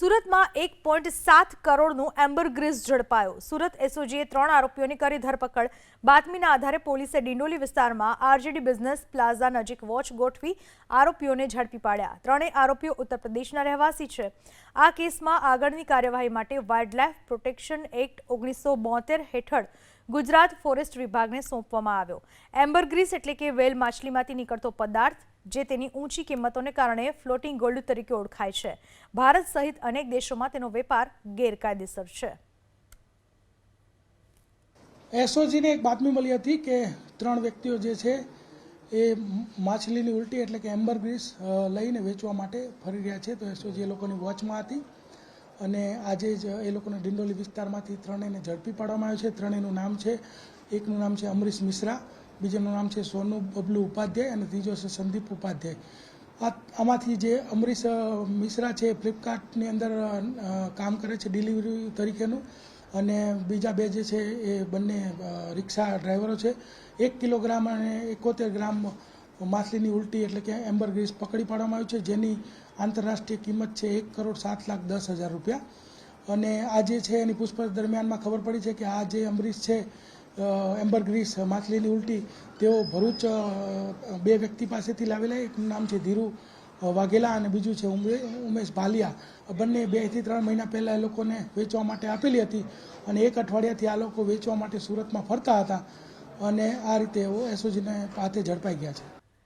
સુરતમાં 1.7 કરોડનું એમ્બરગ્રીસ ઝડપાયો। સુરત એસઓજીએ 3 આરોપીઓની કરી ધરપકડ। બાતમીના આધારે પોલીસે ડિંડોલી વિસ્તારમાં આરજેડી બિઝનેસ પ્લાઝા નજીક વોચ ગોઠવી આરોપીઓને ઝડપી પાડ્યા। ત્રણેય આરોપીઓ ઉત્તર પ્રદેશના રહેવાસી છે। આ કેસમાં આગળની કાર્યવાહી માટે વાઇલ્ડલાઇફ પ્રોટેક્શન એક્ટ 1972 હેઠળ ગુજરાત ફોરેસ્ટ વિભાગને સોંપવામાં આવ્યો। એમ્બરગ્રીસ એટલે કે વેલ માછલીમાંથી નીકળતો પદાર્થ જે તેની ઊંચી કિંમતોને કારણે ફ્લોટિંગ ગોલ્ડ તરીકે ઓળખાય છે। ભારત સહિત અનેક દેશોમાં તેનો વેપાર ગેરકાયદેસર છે। એસઓજીને એક બાતમી મળી હતી કે 3 વ્યક્તિઓ જે છે એ માછલીની ઉલટી એટલે કે એમ્બરગ્રીસ લઈને વેચવા માટે ફરી રહ્યા છે। તો એસઓજી એ લોકોની વોચમાં હતી અને આજે જ એ લોકોને ડિંડોલી વિસ્તારમાંથી ત્રણેયને ઝડપી પાડવામાં આવ્યો છે। ત્રણેયનું નામ છે, એકનું નામ છે અમરીશ મિશ્રા, બીજાનું નામ છે સોનુ બબલુ ઉપાધ્યાય અને ત્રીજો છે સંદીપ ઉપાધ્યાય। આમાંથી જે અમરીશ મિશ્રા છે ફ્લિપકાર્ટની અંદર કામ કરે છે ડિલિવરી તરીકેનું, અને બીજા બે જે છે એ બંને રિક્ષા ડ્રાઈવરો છે। 1 કિલોગ્રામ અને 71 ગ્રામ માછલીની ઉલટી એટલે કે એમ્બરગ્રીસ પકડી પાડવામાં આવ્યું છે, જેની આંતરરાષ્ટ્રીય કિંમત છે 1,07,10,000 રૂપિયા। અને આ જે છે એની પૂછપરછ દરમિયાનમાં ખબર પડી છે કે આ જે અમરીશ છે એમ્બરગ્રીસ માછલીની ઉલટી તેઓ ભરૂચ 2 વ્યક્તિ પાસેથી લાવેલા। એકનું નામ છે ધીરુ વાઘેલા અને બીજું છે ઉમેશ ભાલિયા। બંને 2 થી 3 મહિના પહેલાં એ લોકોને વેચવા માટે આપેલી હતી અને 1 અઠવાડિયાથી આ લોકો વેચવા માટે સુરતમાં ફરતા હતા અને આ રીતે એસઓજીને હાથે ઝડપાઈ ગયા છે।